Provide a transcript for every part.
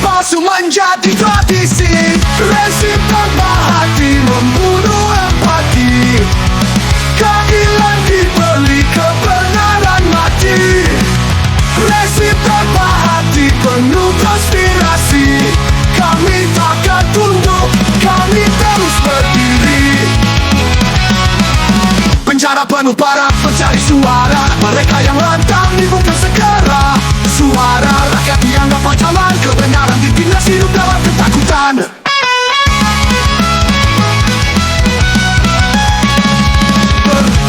palsu menjadi tradisi. Rezim tanpa hati membunuh empati. Keadilan dibeli, kebenaran mati. Rezim tanpa hati penuh konspirasi. Kami takkan tunduk, kami terus berdiri. Penjara penuh para pencari suara, mereka yang lantang dibuka segera. Suara rakyat dianggap ancaman, kebenaran ditindas, hidup dalam ketakutan.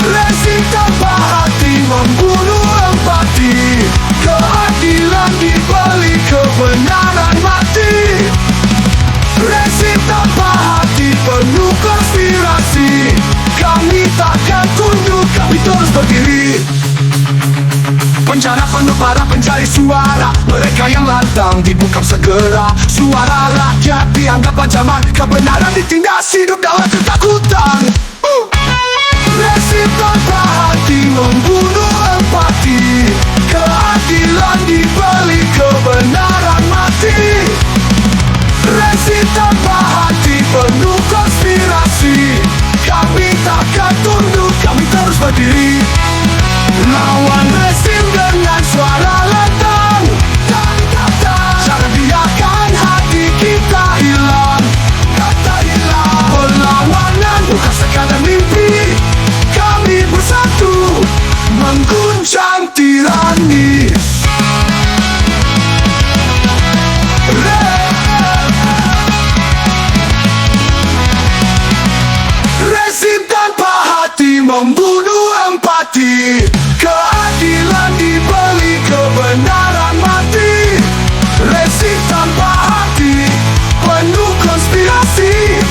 Rezim tanpa hati membunuh empati. Keadilan dibeli, kebenaran mati. Rezim tanpa hati penuh konspirasi. Kami takkan tunduk, kami terus berdiri. Penjara penuh para pencari suara, mereka yang lantang dibungkam segera. Suara rakyat dianggap ancaman, kebenaran ditindas, hidup dalam ketakutan. Rezim tanpa hati membunuh empati. Keadilan dibeli, kebenaran mati. Rezim tanpa hati penuh konspirasi. Kami takkan tunduk, kami terus berdiri. Lawan rezim dengan suara lantang. Jangan biarkan hati kita hilang. Perlawanan bukan sekadar mimpi. Kami bersatu mengguncang tirani. Rezim tanpa hati membunuh empati. Keadilan dibeli, kebenaran mati. Rezim tanpa hati penuh konspirasi.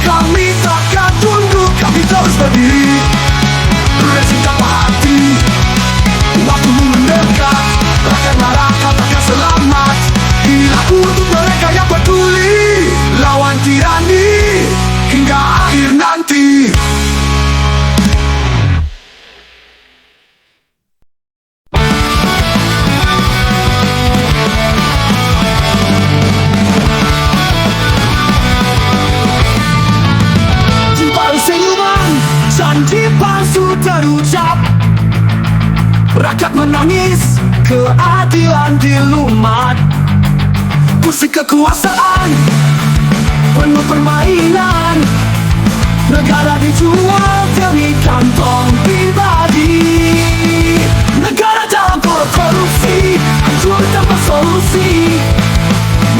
Kami takkan tunduk, kami terus berdiri. Rezim tanpa hati, waktu mendekat. Rakyat marah, takkan selamat. Dilaku untuk mereka yang peduli. Lawan tirani hingga akhir nanti. Janji palsu terucap. Rakyat menangis, keadilan dilumat. Musik kekuasaan penuh permainan. Negara dijual demi kantong pribadi. Negara dalam korupsi, hancur tanpa solusi.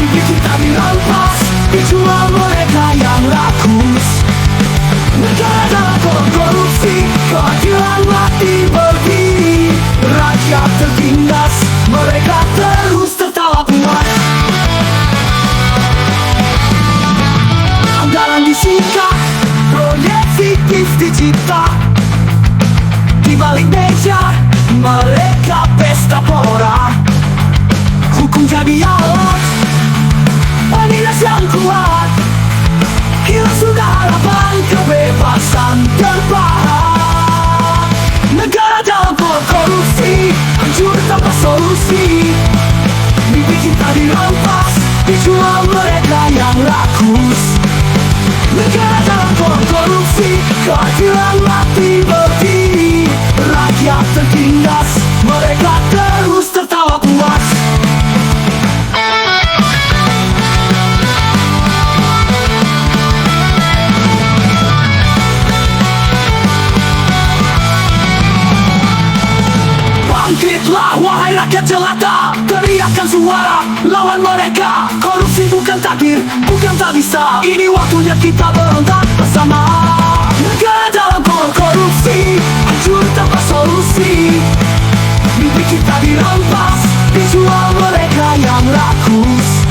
Mimpi kita dirampas, dijual mereka yang rakus. Negara dalam korupsi, keadilan mati berdiri. Rakyat tertindas, mereka terus tertawa puas. Anggaran disita, proyek fiktif dicipta. Di balik meja, mereka pesta pora. Hukum jadi alat, penindas yang kuat. Hilang sudah harapan, kebebasan terpahat. Negara dalam korupsi, hancur tanpa solusi. Mimpi kita dirampas, dijual mereka yang rakus. Negara dalam korupsi, keadilan mati berdiri. Rakyat tertindas, mereka terus tertawa puas. Bangkitlah wahai rakyat jelata, teriakkan suara lawan mereka. Korupsi bukan takdir, bukan tak bisa. Ini waktunya kita berontak bersama. Negara dalam korupsi, hancur tanpa solusi. Mimpi kita dirampas, dijual mereka yang rakus.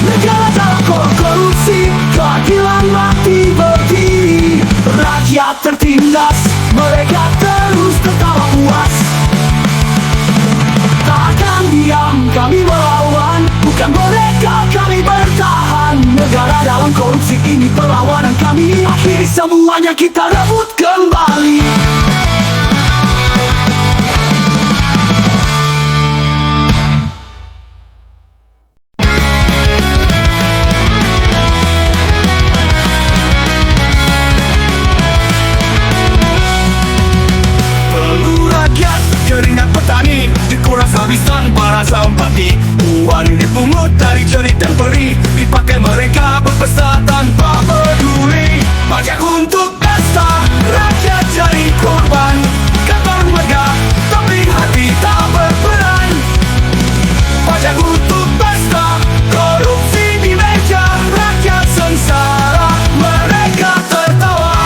Negara dalam korupsi, keadilan mati berdiri. Rakyat tertindas, mereka terus tertawa puas. Takkan diam, kami melawan. Bukan mereka, kami bertahan. Negara dalam korupsi ini perlawanan kami. Akhiri semuanya, kita rebut kembali. Rambut dari jerit dan perih dipakai mereka berpesta tanpa peduli. Pajak untuk pesta, rakyat jadi korban. Kantor megah, tapi hati tak berperan. Pajak untuk pesta, korupsi di meja, rakyat sengsara, mereka tertawa.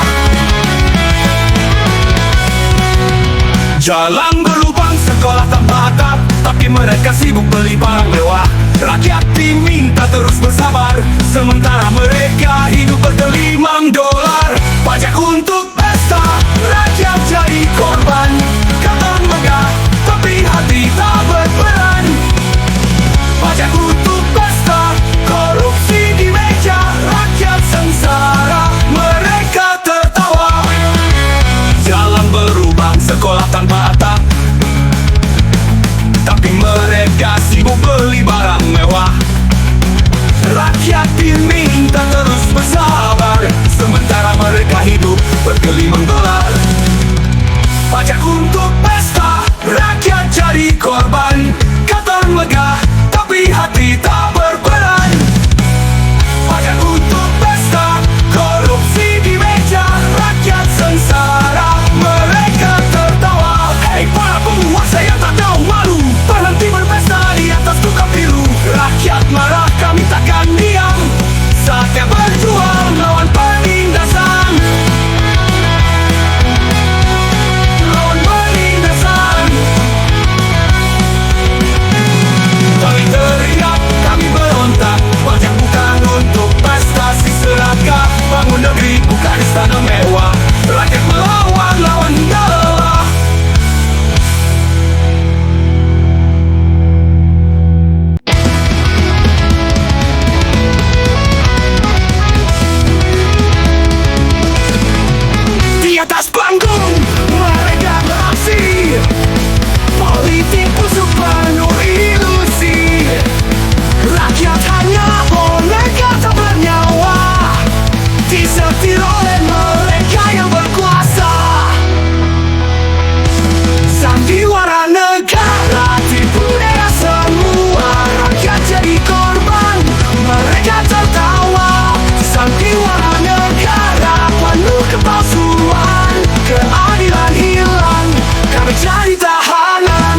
Jalan berlubang, sekolah tanpa atap, tapi mereka sibuk beli barang mewah. Rakyat diminta terus bersabar, sementara mereka hidup bergelimang dolar. Pajak untuk pesta, rakyat jadi korban. Kantor megah, tapi hati tak berperan. Pajak untuk pesta, korupsi di meja, rakyat sengsara, mereka tertawa. Jalan berubah, sekolah tanpa atap, tapi mereka sibuk beli barang mewah. Rakyat diminta terus bersabar, sementara mereka hidup bergelimang dolar. Pajak untuk pesta, rakyat jadi korban. Kantor megah, tapi hati tak berperan. Pajak untuk pesta, korupsi di meja, rakyat sengsara, mereka tertawa. Hei para penguasa yang tak tahu malu, berhenti berpesta di atas tukang pilu. Rakyat marah, kami takkan diam. Saatnya berjuang lawan penindasan. Lawan penindasan. Kami teriak, kami berontak. Pajak bukan untuk prestasi serakah. Bangun negeri bukan istana mewah. Rakyat melawan, lawan lelah. Di atas panggung mereka beraksi, politik busuk penuh ilusi. Rakyat hanya boleh kata bernyawa, disetir oleh mereka yang berkuasa. Sandiwara negara tipu daya semua, rakyat jadi korban, mereka tertawa. Sandiwara negara penuh kepalsuan, keadilan hilang, kami jadi tahanan.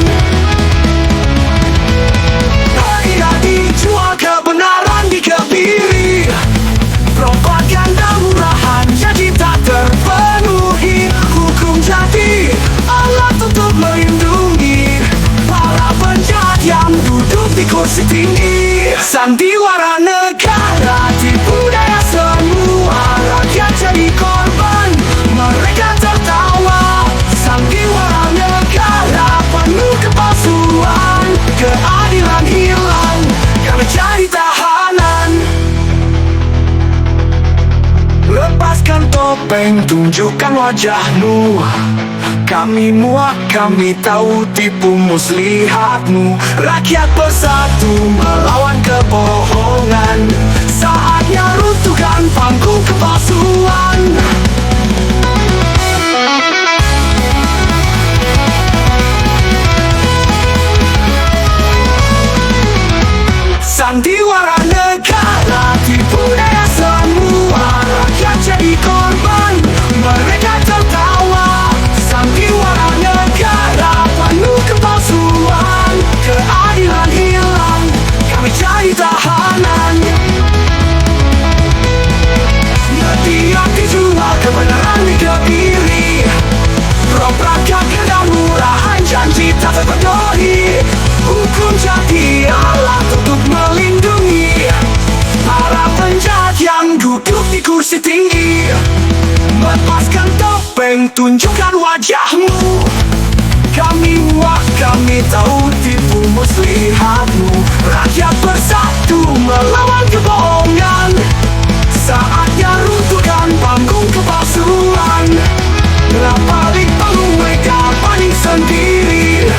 Harga dijual, kebenaran dikebiri, propaganda murahan jadi tak terpenuhi. Hukum jadi alat untuk melindungi para penjahat yang duduk di kursi tinggi. Sandiwara negara tipu daya semua, rakyat jadi korban, mereka tertawa. Sandiwara negara penuh kepalsuan, keadilan hilang, kami jadi tahanan. Lepaskan topeng, tunjukkan wajahmu. Kami muak, kami tahu tipu muslihatmu. Rakyat bersatu melawan kebohongan. Saatnya runtuhkan panggung kepalsuan. Sandiwara negara tipu daya semua, rakyat jadi korban, mereka tertawa. Sandiwara negara penuh kepalsuan, keadilan hilang, kami jadi tahanan. Setiap dijual, kebenaran dikebiri, propaganda murahan, janji tak terpenuhi. Hukum jadi alat untuk melindungi para penjahat yang duduk di kursi tinggi. Lepaskan topeng, tunjukkan wajahmu. Kami muak, kami tahu tipu muslihatmu. Rakyat bersatu melawan kebohongan. Saatnya runtuhkan panggung kepalsuan. Balik panggung mereka paling sendiri.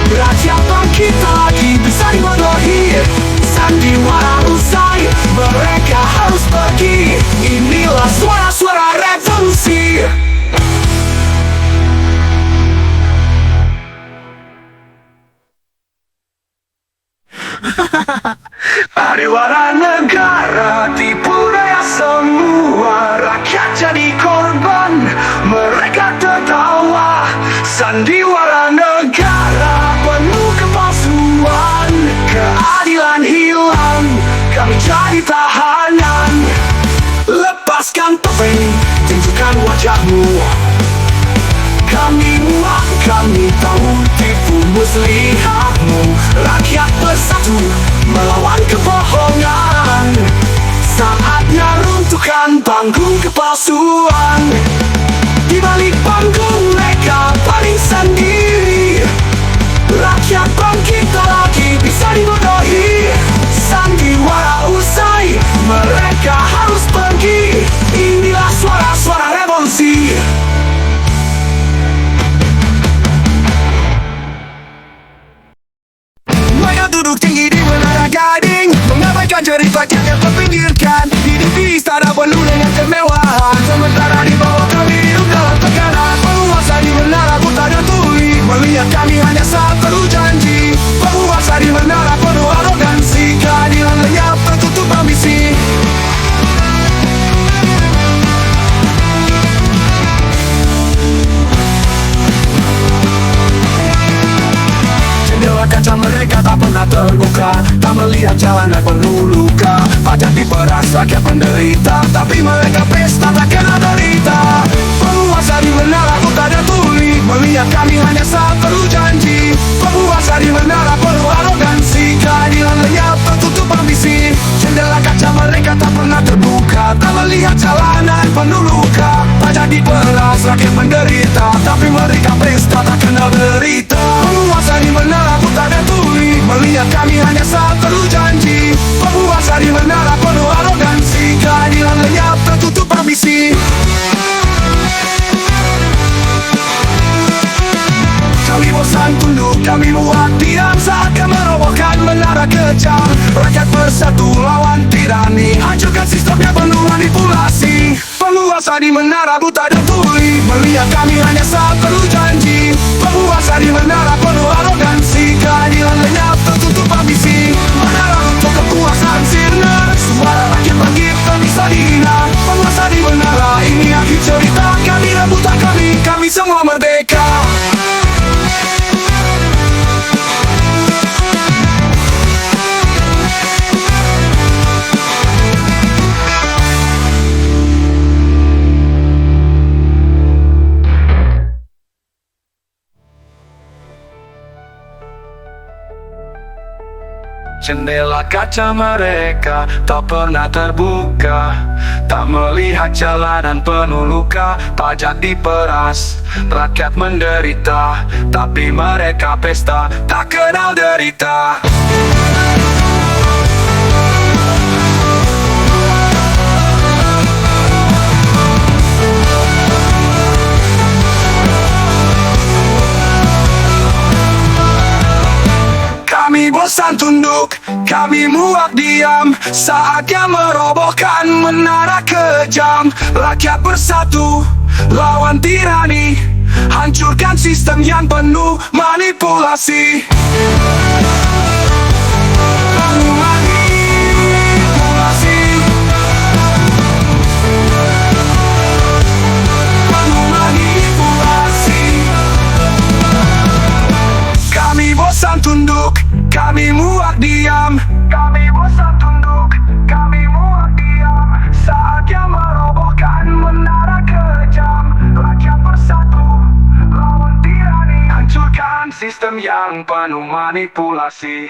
Rakyat bangkit lagi, bisa dibodohi. Sandiwara usai, mereka harus pergi. Inilah suara-suara revolusi. Sandiwara negara tipu daya semua, rakyat jadi korban, mereka tertawa. Sandiwara negara penuh kepalsuan, keadilan hilang, kami jadi tahanan. Lepaskan topeng, tunjukkan wajahmu. Kami muak, kami tahu tipu muslihatmu. Rakyat bersatu melawan kebohongan. Saatnya runtuhkan panggung kepalsuan. Di balik panggung mereka paling sendiri. Rakyat bangkit lagi, bisa dibodohi. Sandiwara usai, mereka harus pergi. Inilah suara-suara revolusi. Mereka duduk tinggi di menara gading, mengabaikan cerita yang terpinggirkan. Hidup di istana penuh dengan kemewahan, sementara di bawah kami hidup dalam tekanan. Penguasa di menara buta dan tuli, melihat kami hanya saat janji. Penguasa di menara penuh arogansi, keadilan lenyap tertutup ambisi. Jendela kaca mereka tak pernah terbuka, tak melihat jalanan penuh luka. Pajak diperas, rakyat menderita, tapi mereka pesta tak kena derita. Penguasa di menara buta dan tuli, melihat kami hanya saat janji. Penguasa di menara penuh arogansi, keadilan lenyap tertutup ambisi. Jendela kaca mereka tak pernah terbuka, tak melihat jalanan penuh luka. Pajak diperas, rakyat menderita, tapi mereka pesta tak kena derita. Penguasa di menara buta dan tuli, melihat kami hanya saat janji. Penguasa di menara penuh arogansi, keadilan lenyap tertutup ambisi. Kami bosan tunduk, kami muak diam saat kami merobohkan menara kejam. Rakyat bersatu lawan tirani, hancurkan sistem yang penuh manipulasi. Penguasa di menara buta dan tuli, melihat kami hanya saat janji. Penguasa di menara penuh arogansi, keadilan lenyap tertutup ambisi. Menara untuk kekuasaan sirna, suara rakyat bangkit tak bisa dihina. Penguasa di menara, ini akhir cerita. Kami rebutan kami semua merdeka. Jendela kaca mereka tak pernah terbuka, tak melihat jalanan penuh luka. Pajak diperas, rakyat menderita, tapi mereka pesta tak kenal derita. Kami bosan tunduk, kami muak diam, saatnya merobohkan menara kejam. Rakyat bersatu, lawan tirani, hancurkan sistem yang penuh manipulasi. Penuh manipulasi. Penuh manipulasi. Kami bosan tunduk, kami muak diam. Kami bosan tunduk, kami muak diam, saatnya merobohkan menara kejam. Rakyat bersatu, lawan tirani, hancurkan sistem yang penuh manipulasi.